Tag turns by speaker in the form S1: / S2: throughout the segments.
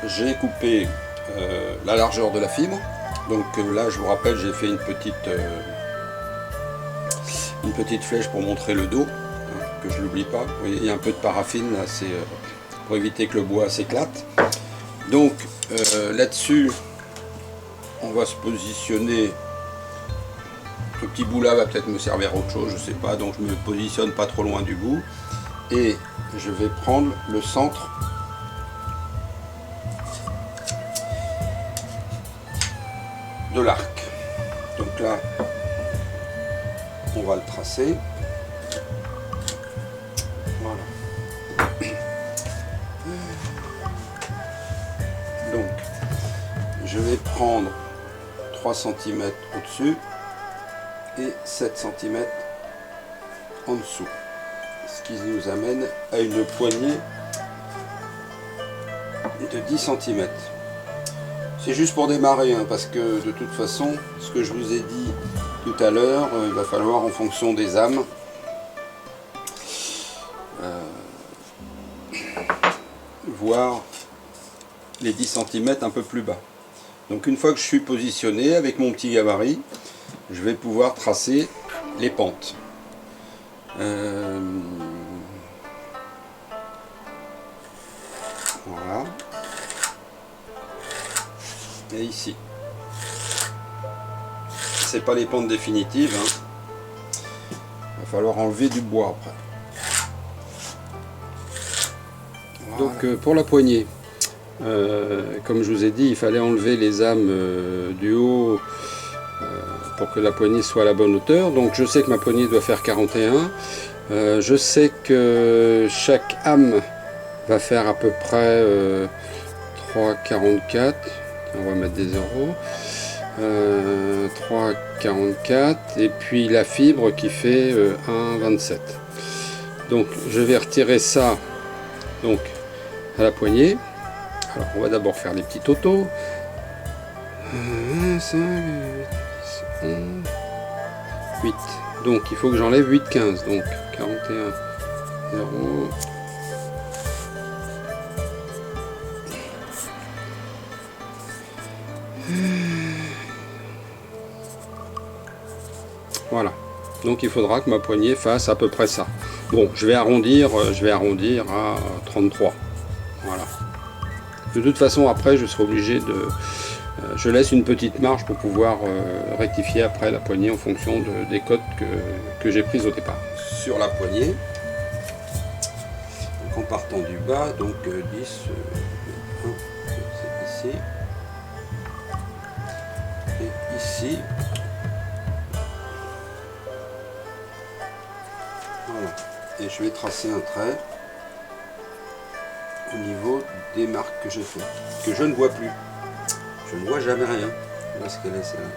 S1: j'ai coupé la largeur de la fibre. Donc là, je vous rappelle, j'ai fait une petite flèche pour montrer le dos, hein, que je l'oublie pas. Vous voyez, il y a un peu de paraffine là, c'est pour éviter que le bois s'éclate. Donc là-dessus, on va se positionner. Ce petit bout là va peut-être me servir à autre chose, je sais pas, donc je me positionne pas trop loin du bout et je vais prendre le centre de l'arc. Donc là, on va le tracer. Voilà. Donc, je vais prendre 3 cm au-dessus et 7 cm en dessous. Ce qui nous amène à une poignée de 10 cm. C'est juste pour démarrer, hein, parce que de toute façon, ce que je vous ai dit tout à l'heure, il va falloir en fonction des âmes voir les 10 cm un peu plus bas. Donc une fois que je suis positionné avec mon petit gabarit, je vais pouvoir tracer les pentes. Voilà. Et ici. C'est pas les pentes définitives, hein. Il va falloir enlever du bois après. Voilà. Donc pour la poignée, comme je vous ai dit, il fallait enlever les âmes du haut pour que la poignée soit à la bonne hauteur. Donc je sais que ma poignée doit faire 41. Je sais que chaque âme va faire à peu près 3,44. On va mettre des euros. 3,44 et puis la fibre qui fait 1,27. Donc je vais retirer ça donc à la poignée. Alors on va d'abord faire les petits totaux. 5, 8. Donc il faut que j'enlève 8,15. Donc 41, 0. Voilà. Donc il faudra que ma poignée fasse à peu près ça. Bon, je vais arrondir à 33. Voilà. De toute façon, après, je serai obligé de... je laisse une petite marge pour pouvoir rectifier après la poignée en fonction des cotes que j'ai prises au départ. Sur la poignée, donc en partant du bas, donc 10, 1, c'est ici, et ici, voilà, et je vais tracer un trait au niveau des marques que j'ai fait, que je ne vois plus. Je ne vois jamais rien. Où est-ce qu'elle est celle-là?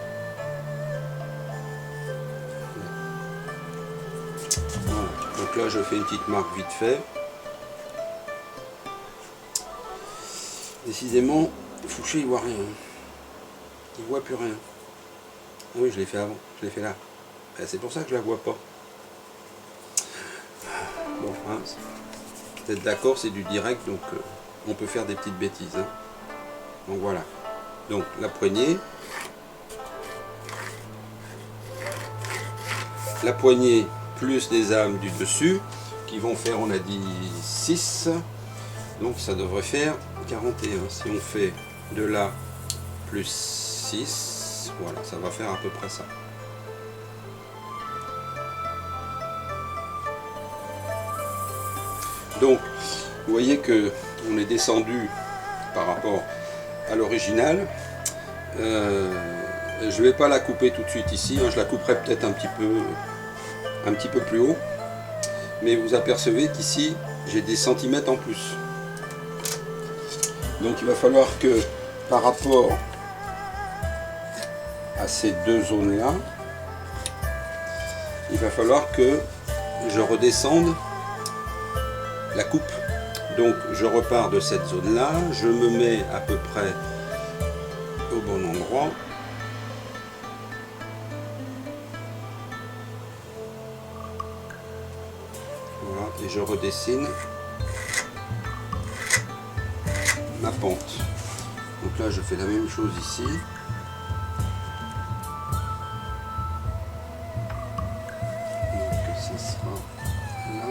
S1: Voilà. Donc là je fais une petite marque vite fait. Décidément, Fouché il voit rien. Il voit plus rien. Ah oui, je l'ai fait avant, je l'ai fait là. C'est pour ça que je la vois pas. Bon, hein, vous êtes d'accord, c'est du direct, donc on peut faire des petites bêtises. Hein. Donc voilà. Donc la poignée. La poignée plus les âmes du dessus, qui vont faire, on a dit, 6. Donc ça devrait faire 41. Si on fait de là plus 6, voilà, ça va faire à peu près ça. Donc, vous voyez que on est descendu par rapport à l'original. Je ne vais pas la couper tout de suite ici, hein, je la couperai peut-être un petit peu plus haut. Mais vous apercevez qu'ici, j'ai des centimètres en plus. Donc il va falloir que, par rapport à ces deux zones-là, il va falloir que je redescende la coupe. Donc je repars de cette zone là, je me mets à peu près au bon endroit. Voilà, et je redessine ma pente. Donc là je fais la même chose ici. Donc ça sera là.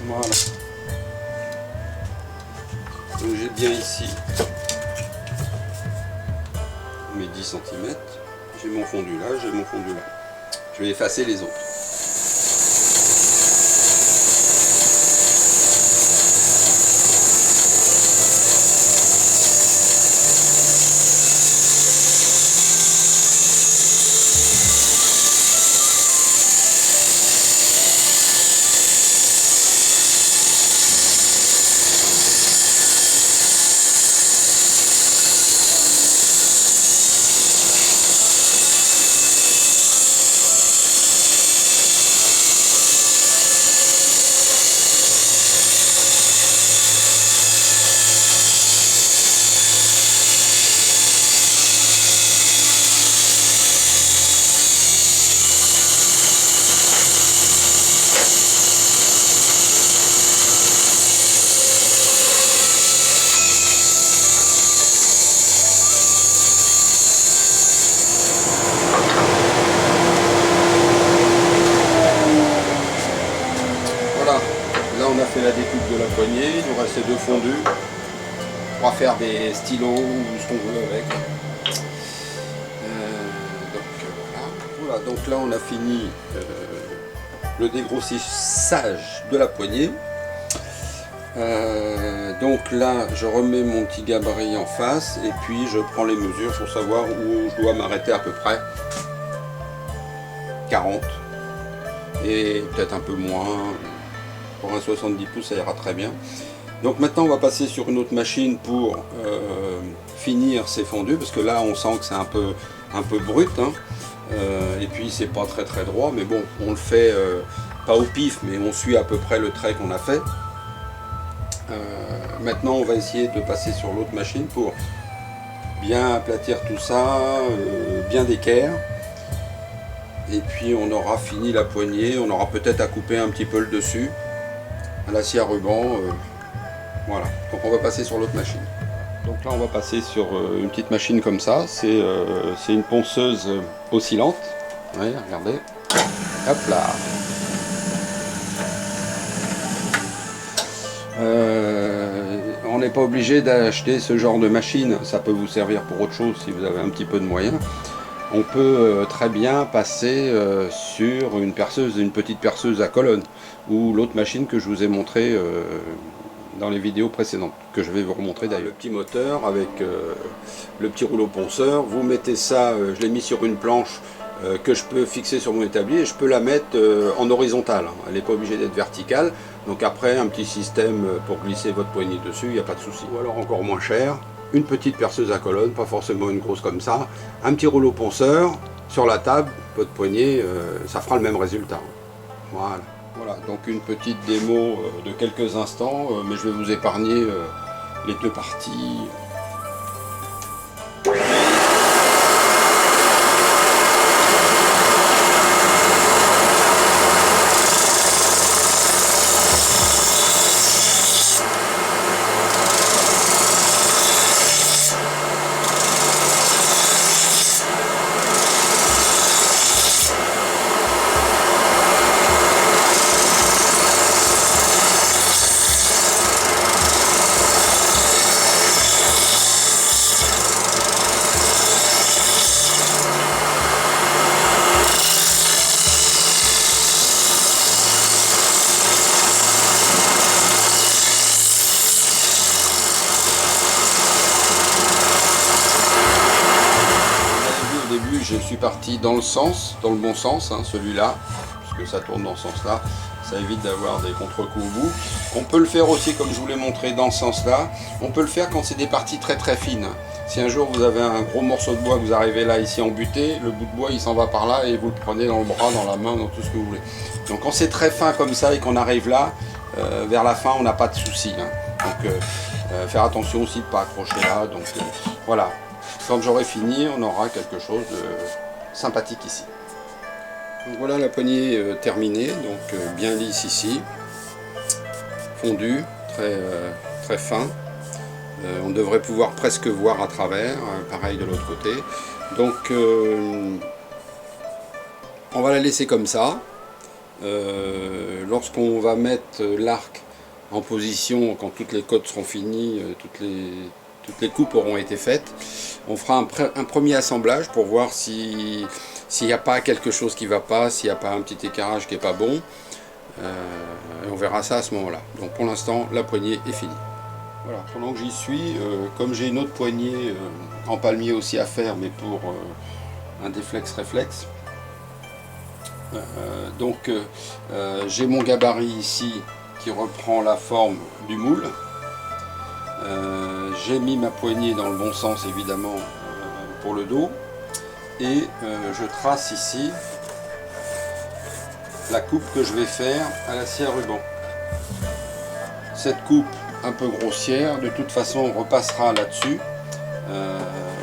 S1: Voilà. Donc j'ai bien ici mes 10 cm. J'ai mon fondu là, j'ai mon fondu là. Je vais effacer les autres. La découpe de la poignée, il nous reste ces deux fondus. On pourra faire des stylos ou ce qu'on veut avec. Voilà, donc là on a fini le dégrossissage de la poignée. Donc là je remets mon petit gabarit en face et puis je prends les mesures pour savoir où je dois m'arrêter à peu près. 40 et peut-être un peu moins. Pour un 70 pouces, ça ira très bien. Donc maintenant, on va passer sur une autre machine pour finir ces fondus, parce que là, on sent que c'est un peu brut. Hein. Et puis, c'est pas très droit, mais bon, on le fait pas au pif, mais on suit à peu près le trait qu'on a fait. Maintenant, on va essayer de passer sur l'autre machine pour bien aplatir tout ça, bien d'équerre. Et puis, on aura fini la poignée. On aura peut-être à couper un petit peu le dessus. À la scie à ruban, voilà. Donc on va passer sur l'autre machine. Donc là on va passer sur une petite machine comme ça. C'est une ponceuse oscillante. Oui, regardez. Hop là. On n'est pas obligé d'acheter ce genre de machine. Ça peut vous servir pour autre chose si vous avez un petit peu de moyens. On peut très bien passer sur une petite perceuse à colonne ou l'autre machine que je vous ai montré dans les vidéos précédentes, que je vais vous remontrer d'ailleurs. Le petit moteur avec le petit rouleau ponceur, vous mettez ça, je l'ai mis sur une planche que je peux fixer sur mon établi et je peux la mettre en horizontale, elle n'est pas obligée d'être verticale, donc après un petit système pour glisser votre poignée dessus, il n'y a pas de souci. Ou alors encore moins cher, une petite perceuse à colonne, pas forcément une grosse comme ça, un petit rouleau ponceur sur la table, votre poignée, ça fera le même résultat. Voilà. Voilà, donc une petite démo de quelques instants, mais je vais vous épargner les deux parties. Je suis parti dans le bon sens, hein, celui-là, puisque ça tourne dans ce sens-là, ça évite d'avoir des contre-coups au bout. On peut le faire aussi, comme je vous l'ai montré, dans ce sens-là. On peut le faire quand c'est des parties très fines. Si un jour vous avez un gros morceau de bois, vous arrivez là, ici en butée, le bout de bois il s'en va par là et vous le prenez dans le bras, dans la main, dans tout ce que vous voulez. Donc quand c'est très fin comme ça et qu'on arrive là, vers la fin, on n'a pas de souci. Hein. Donc faire attention aussi de ne pas accrocher là. Donc voilà. Quand j'aurai fini, on aura quelque chose de sympathique ici. Donc voilà la poignée terminée, donc bien lisse ici, fondue, très fin. On devrait pouvoir presque voir à travers, pareil de l'autre côté. Donc on va la laisser comme ça. Lorsqu'on va mettre l'arc en position, quand toutes les côtes seront finies, toutes les coupes auront été faites, on fera un premier assemblage pour voir s'il n'y a pas quelque chose qui ne va pas, s'il n'y a pas un petit écarrage qui n'est pas bon. Et on verra ça à ce moment-là. Donc pour l'instant, la poignée est finie. Voilà, pendant que j'y suis, comme j'ai une autre poignée en palmier aussi à faire, mais pour un déflex réflexe, j'ai mon gabarit ici qui reprend la forme du moule. J'ai mis ma poignée dans le bon sens évidemment pour le dos, et je trace ici la coupe que je vais faire à la scie à ruban. Cette coupe un peu grossière, de toute façon on repassera là-dessus,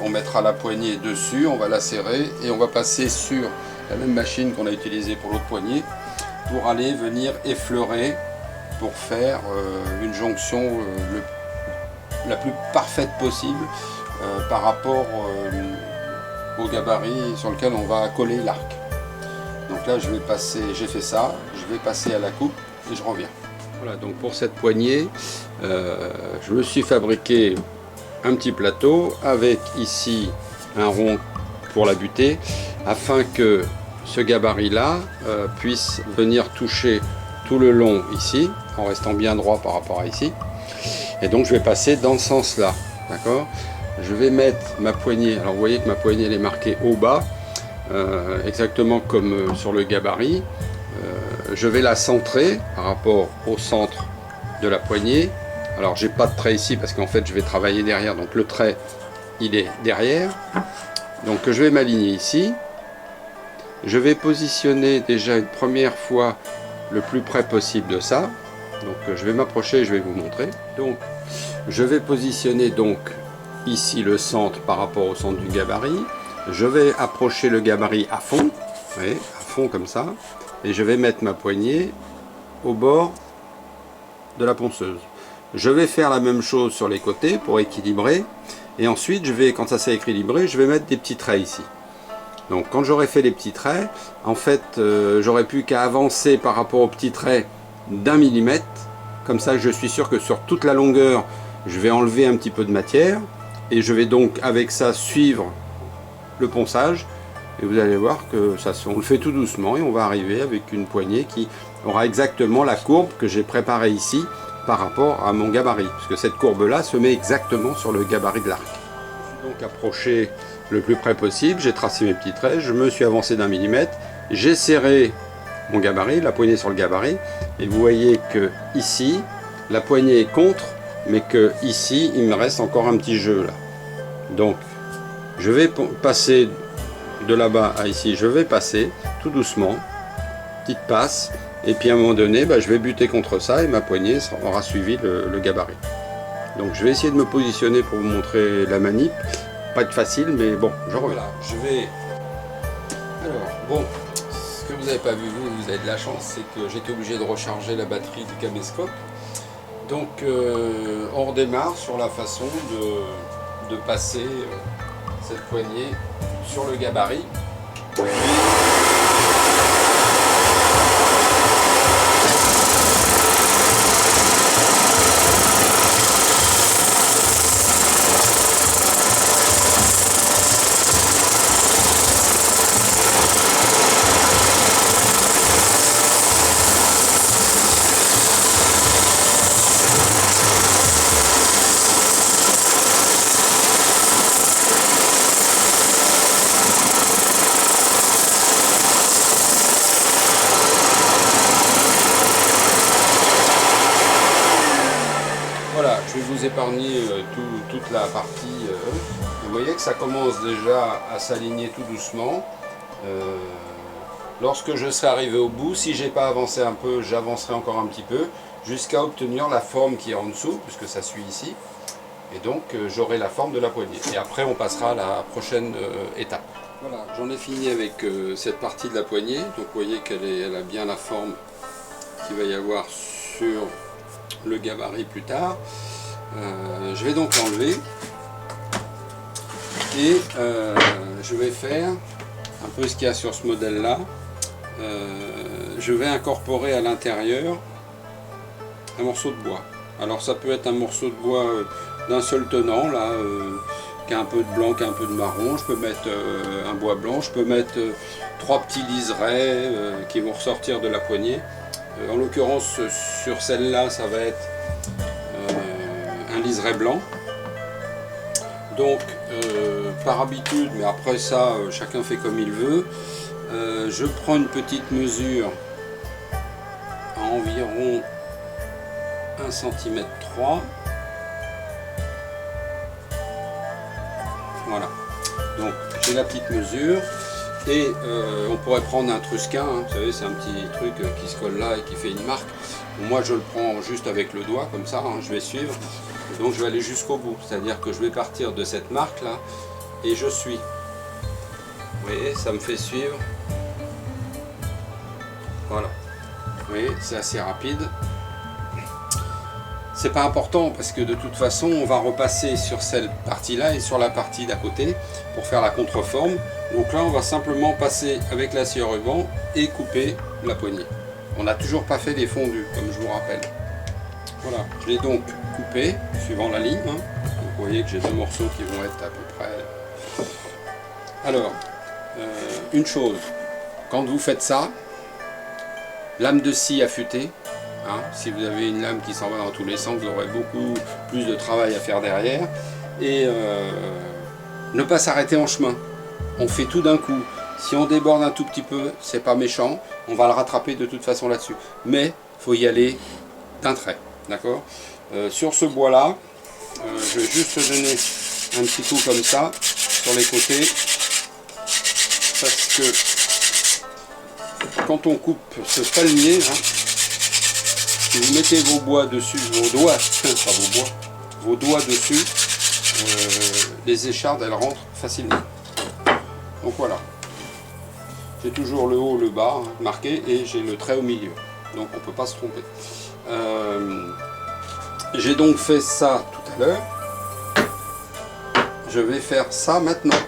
S1: on mettra la poignée dessus, on va la serrer et on va passer sur la même machine qu'on a utilisée pour l'autre poignée pour aller venir effleurer, pour faire une jonction la plus parfaite possible par rapport au gabarit sur lequel on va coller l'arc. Donc là j'ai fait ça, je vais passer à la coupe et je reviens. Voilà, donc pour cette poignée, je me suis fabriqué un petit plateau avec ici un rond pour la butée, afin que ce gabarit-là puisse venir toucher tout le long ici, en restant bien droit par rapport à ici. Et donc je vais passer dans ce sens-là, d'accord? Je vais mettre ma poignée, alors vous voyez que ma poignée elle est marquée au bas, exactement comme sur le gabarit. Je vais la centrer par rapport au centre de la poignée. Alors j'ai pas de trait ici parce qu'en fait je vais travailler derrière, donc le trait il est derrière. Donc je vais m'aligner ici. Je vais positionner déjà une première fois le plus près possible de ça. Donc je vais m'approcher et je vais vous montrer. Donc je vais positionner donc ici le centre par rapport au centre du gabarit. Je vais approcher le gabarit à fond, vous voyez, à fond comme ça. Et je vais mettre ma poignée au bord de la ponceuse. Je vais faire la même chose sur les côtés pour équilibrer. Et ensuite, quand ça s'est équilibré, je vais mettre des petits traits ici. Donc quand j'aurai fait les petits traits, en fait, j'aurai plus qu'à avancer par rapport aux petits traits d'1 millimètre. Comme ça, je suis sûr que sur toute la longueur, je vais enlever un petit peu de matière. Et je vais donc, avec ça, suivre le ponçage. Et vous allez voir que on le fait tout doucement et on va arriver avec une poignée qui aura exactement la courbe que j'ai préparée ici par rapport à mon gabarit. Puisque cette courbe-là se met exactement sur le gabarit de l'arc. Je suis donc approché le plus près possible, j'ai tracé mes petits traits, je me suis avancé d'1 millimètre, j'ai serré mon gabarit, la poignée sur le gabarit, et vous voyez que ici, la poignée est contre, mais que ici, il me reste encore un petit jeu là. Donc, je vais passer de là-bas à ici, je vais passer tout doucement, petite passe, et puis à un moment donné, je vais buter contre ça et ma poignée aura suivi le gabarit. Donc je vais essayer de me positionner pour vous montrer la manip, pas être facile, mais bon, je reviens. Voilà, je vais... Alors, bon, ce que vous n'avez pas vu, vous avez de la chance, c'est que j'étais obligé de recharger la batterie du caméscope. Donc on redémarre sur la façon de passer cette poignée sur le gabarit. Voilà, je vais vous épargner toute la partie. Vous voyez que ça commence déjà à s'aligner tout doucement. Lorsque je serai arrivé au bout, si j'ai pas avancé un peu, j'avancerai encore un petit peu jusqu'à obtenir la forme qui est en dessous, puisque ça suit ici. Et donc j'aurai la forme de la poignée. Et après on passera à la prochaine étape. Voilà, j'en ai fini avec cette partie de la poignée. Donc vous voyez qu'elle a bien la forme qu'il va y avoir sur le gabarit plus tard. Je vais donc l'enlever et je vais faire un peu ce qu'il y a sur ce modèle là. Je vais incorporer à l'intérieur un morceau de bois. Alors ça peut être un morceau de bois d'un seul tenant là, qui a un peu de blanc, qui a un peu de marron. Je peux mettre un bois blanc, je peux mettre 3 petits liserets qui vont ressortir de la poignée. En l'occurrence sur celle-là ça va être un liseré blanc. Donc par habitude, mais après ça chacun fait comme il veut, je prends une petite mesure à environ 1 cm 3. Voilà, donc j'ai la petite mesure et on pourrait prendre un trusquin, hein, vous savez c'est un petit truc qui se colle là et qui fait une marque. Moi je le prends juste avec le doigt comme ça, hein, je vais suivre, donc je vais aller jusqu'au bout, c'est-à-dire que je vais partir de cette marque là et je suis. Vous voyez, ça me fait suivre. Voilà, vous voyez, c'est assez rapide. C'est pas important parce que de toute façon on va repasser sur cette partie là et sur la partie d'à côté pour faire la contreforme. Donc là on va simplement passer avec la scie à ruban et couper la poignée. On n'a toujours pas fait des fondus comme je vous rappelle. Voilà, je l'ai donc coupé suivant la ligne, hein. Donc vous voyez que j'ai 2 morceaux qui vont être à peu près. Alors une chose, quand vous faites ça, lame de scie affûtée. Hein, si vous avez une lame qui s'en va dans tous les sens, vous aurez beaucoup plus de travail à faire derrière. Et ne pas s'arrêter en chemin. On fait tout d'un coup. Si on déborde un tout petit peu, c'est pas méchant. On va le rattraper de toute façon là-dessus. Mais il faut y aller d'un trait. D'accord. Sur ce bois-là, je vais juste donner un petit coup comme ça sur les côtés. Parce que quand on coupe ce palmier, hein, si vous mettez vos bois dessus, vos doigts, pas vos bois, vos doigts dessus, les échardes elles rentrent facilement. Donc voilà. J'ai toujours le haut, le bas hein, marqué et j'ai le trait au milieu. Donc on ne peut pas se tromper. J'ai donc fait ça tout à l'heure. Je vais faire ça maintenant.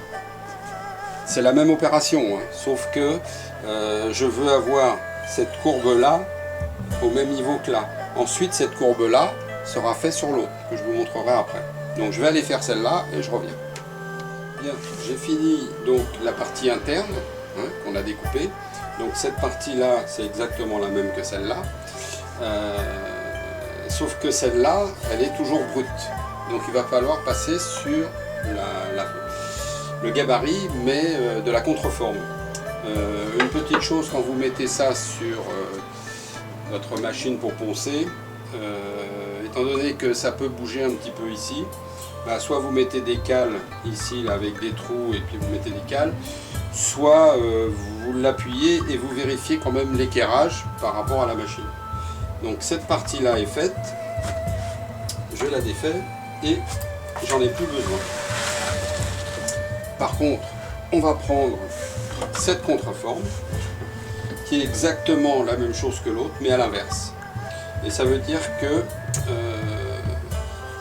S1: C'est la même opération, hein, sauf que je veux avoir cette courbe là au même niveau que là. Ensuite cette courbe là sera faite sur l'autre que je vous montrerai après. Donc je vais aller faire celle-là et je reviens. Bien, j'ai fini donc la partie interne hein, qu'on a découpée. Donc cette partie là c'est exactement la même que celle-là. Sauf que celle-là elle est toujours brute. Donc il va falloir passer sur le gabarit mais de la contreforme. Une petite chose quand vous mettez ça sur votre machine pour poncer, étant donné que ça peut bouger un petit peu ici, bah, soit vous mettez des cales ici là, avec des trous et puis vous mettez des cales, soit vous l'appuyez et vous vérifiez quand même l'équerrage par rapport à la machine. Donc cette partie là est faite, je la défais et j'en ai plus besoin. Par contre, on va prendre cette contreforme qui est exactement la même chose que l'autre mais à l'inverse. Et ça veut dire que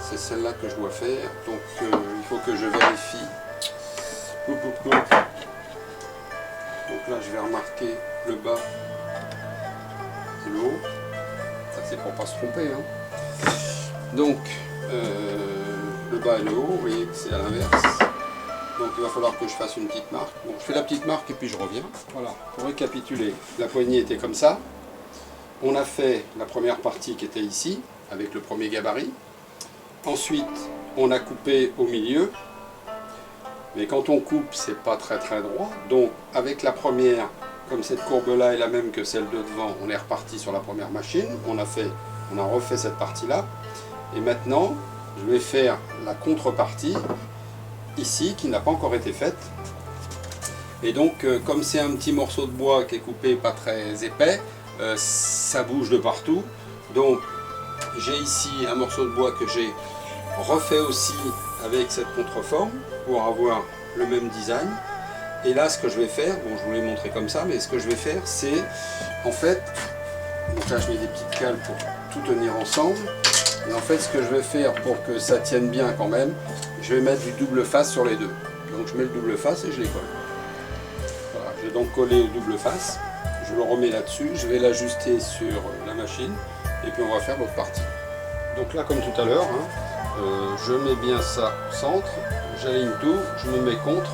S1: c'est celle-là que je dois faire. Donc il faut que je vérifie. Donc là je vais remarquer le bas et le haut. Ça c'est pour pas se tromper. Hein. Donc le bas et le haut, vous voyez que c'est à l'inverse. Donc il va falloir que je fasse une petite marque. Bon, je fais la petite marque et puis je reviens. Voilà, pour récapituler, la poignée était comme ça. On a fait la première partie qui était ici, avec le premier gabarit. Ensuite, on a coupé au milieu. Mais quand on coupe, c'est pas très droit. Donc avec la première, comme cette courbe-là est la même que celle de devant, on est reparti sur la première machine. On a refait cette partie-là. Et maintenant, je vais faire la contrepartie. Ici, qui n'a pas encore été faite. Et donc, comme c'est un petit morceau de bois qui est coupé pas très épais, ça bouge de partout. Donc, j'ai ici un morceau de bois que j'ai refait aussi avec cette contreforme pour avoir le même design. Et là, ce que je vais faire, bon, je vous l'ai montré comme ça, mais ce que je vais faire, c'est, en fait, donc là, je mets des petites cales pour tout tenir ensemble. Et en fait, ce que je vais faire pour que ça tienne bien quand même, je vais mettre du double face sur les deux. Donc, je mets le double face et je les colle. Voilà, je vais donc coller le double face. Je le remets là-dessus, je vais l'ajuster sur la machine, et puis on va faire l'autre partie. Donc là, comme tout à l'heure, je mets bien ça au centre, j'aligne tout, je me mets contre.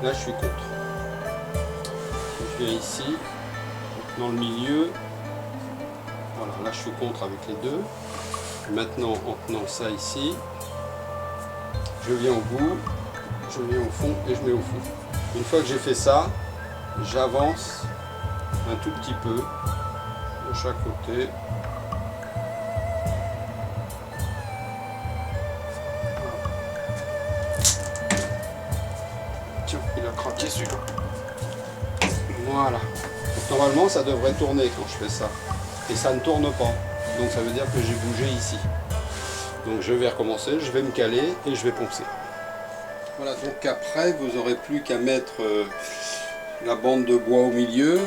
S1: Là, je suis contre. Je viens ici, dans le milieu. Voilà, là, je suis contre avec les deux. Maintenant, en tenant ça ici, je viens au bout, je viens au fond et je mets au fond. Une fois que j'ai fait ça, j'avance un tout petit peu de chaque côté. Tiens, il a craqué celui-là. Voilà. Donc, normalement, ça devrait tourner quand je fais ça. Et ça ne tourne pas. Donc ça veut dire que j'ai bougé ici. Donc je vais recommencer, je vais me caler et je vais poncer. Voilà, donc après, vous n'aurez plus qu'à mettre la bande de bois au milieu.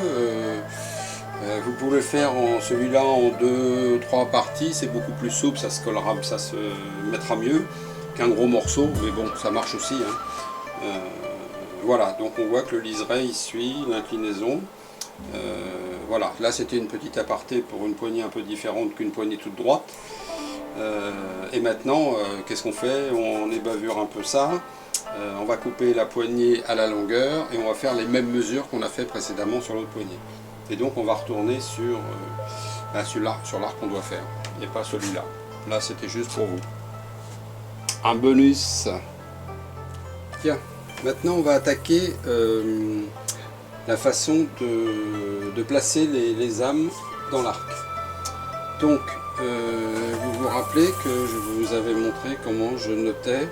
S1: Vous pouvez faire celui-là en 2-3 parties, c'est beaucoup plus souple, ça se collera, ça se mettra mieux qu'un gros morceau, mais bon, ça marche aussi. Voilà, donc on voit que le liseré il suit l'inclinaison. Voilà, là c'était une petite aparté pour une poignée un peu différente qu'une poignée toute droite. Et maintenant, qu'est-ce qu'on fait? On ébavure un peu ça. On va couper la poignée à la longueur et on va faire les mêmes mesures qu'on a fait précédemment sur l'autre poignée. Et donc on va retourner sur l'arc qu'on doit faire, et pas celui-là. Là c'était juste pour vous. Un bonus. Tiens, maintenant on va attaquer la façon de placer les âmes dans l'arc. Donc vous vous rappelez que je vous avais montré comment je notais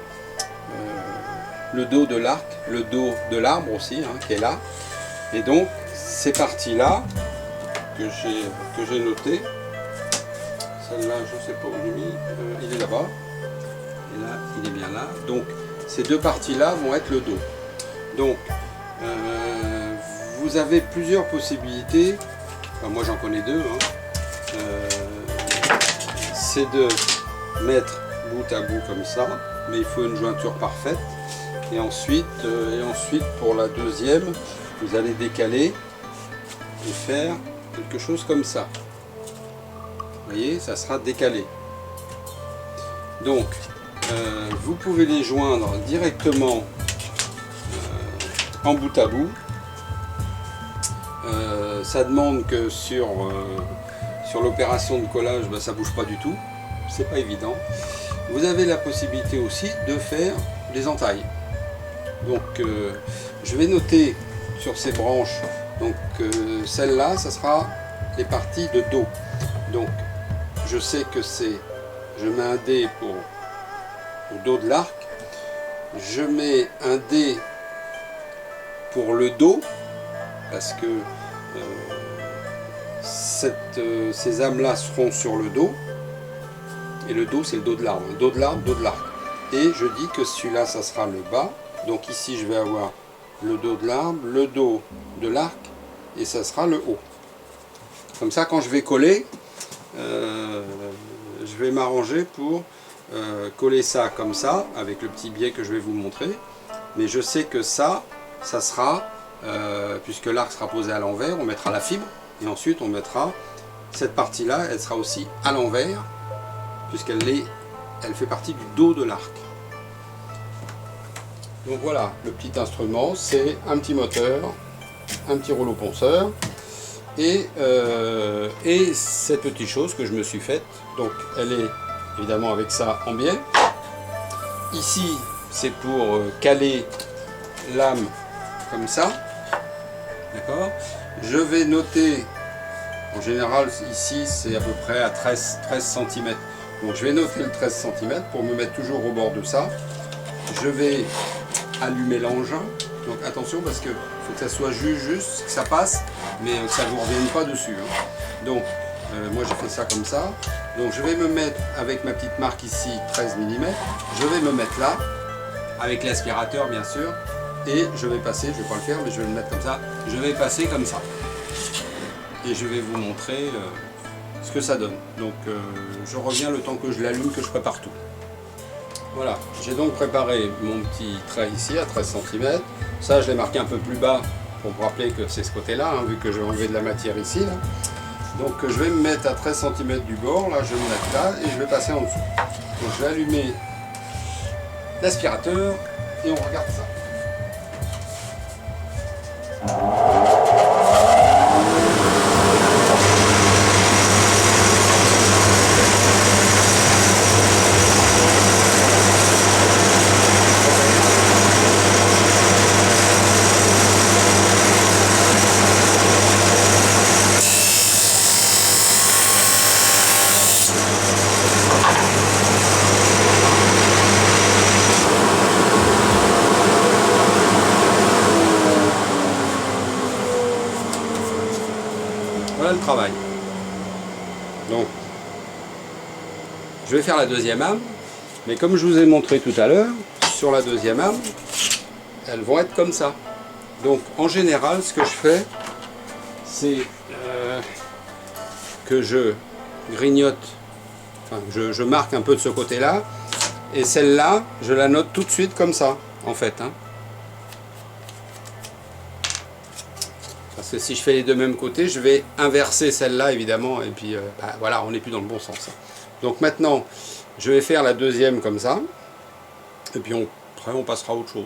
S1: le dos de l'arc, le dos de l'arbre aussi, qui est là. Et donc ces parties-là que j'ai notées, celle-là je ne sais pas où j'ai mis, il est là-bas, et là il est bien là. Donc ces deux parties-là vont être le dos. Donc vous avez plusieurs possibilités, enfin, moi j'en connais deux, c'est de mettre bout à bout comme ça, mais il faut une jointure parfaite. Et ensuite pour la deuxième, vous allez décaler et faire quelque chose comme ça. Vous voyez, ça sera décalé. Donc, vous pouvez les joindre directement en bout à bout. Ça demande que sur l'opération de collage, ça bouge pas du tout. C'est pas évident. Vous avez la possibilité aussi de faire des entailles. Donc je vais noter sur ces branches, donc celle-là, ça sera les parties de dos. Donc je sais que je mets un dé pour le dos de l'arc, je mets un dé pour le dos, parce que ces âmes-là seront sur le dos, et le dos c'est le dos de l'arbre, dos de l'arbre, dos de l'arc. Et je dis que celui-là, ça sera le bas. Donc ici, je vais avoir le dos de l'arbre, le dos de l'arc, et ça sera le haut. Comme ça, quand je vais coller, je vais m'arranger pour coller ça comme ça, avec le petit biais que je vais vous montrer. Mais je sais que ça sera, puisque l'arc sera posé à l'envers, on mettra la fibre, et ensuite on mettra cette partie-là, elle sera aussi à l'envers, puisqu'elle fait partie du dos de l'arc. Donc voilà, le petit instrument, c'est un petit moteur, un petit rouleau ponceur et cette petite chose que je me suis faite. Donc elle est évidemment avec ça en biais. Ici, c'est pour caler lame comme ça. D'accord ? Je vais noter, en général ici c'est à peu près à 13 cm. Donc je vais noter le 13 cm pour me mettre toujours au bord de ça. Je vais allumer l'engin, donc attention parce que faut que ça soit juste, que ça passe, mais que ça ne vous revienne pas dessus. Donc moi j'ai fait ça comme ça, donc je vais me mettre avec ma petite marque ici 13 mm, je vais me mettre là, avec l'aspirateur bien sûr, Et je vais passer, je vais pas le faire, mais je vais le mettre comme ça. Je vais passer comme ça. Et je vais vous montrer ce que ça donne. Donc je reviens le temps que je l'allume, que je prépare tout. Voilà, j'ai donc préparé mon petit trait ici à 13 cm. Ça, je l'ai marqué un peu plus bas pour me rappeler que c'est ce côté-là, hein, vu que je vais enlever de la matière ici. Là. Donc je vais me mettre à 13 cm du bord, là je vais me mettre là et je vais passer en dessous. Donc je vais allumer l'aspirateur et on regarde ça. Voilà le travail. Donc, je vais faire la deuxième âme, mais comme je vous ai montré tout à l'heure, sur la deuxième âme, elles vont être comme ça. Donc, en général, ce que je fais, c'est que je grignote, enfin, je marque un peu de ce côté-là, et celle-là, je la note tout de suite comme ça, en fait. Hein. Parce que si je fais les deux mêmes côtés, je vais inverser celle-là évidemment, et puis voilà, on n'est plus dans le bon sens. Donc maintenant, je vais faire la deuxième comme ça, et puis après on passera à autre chose.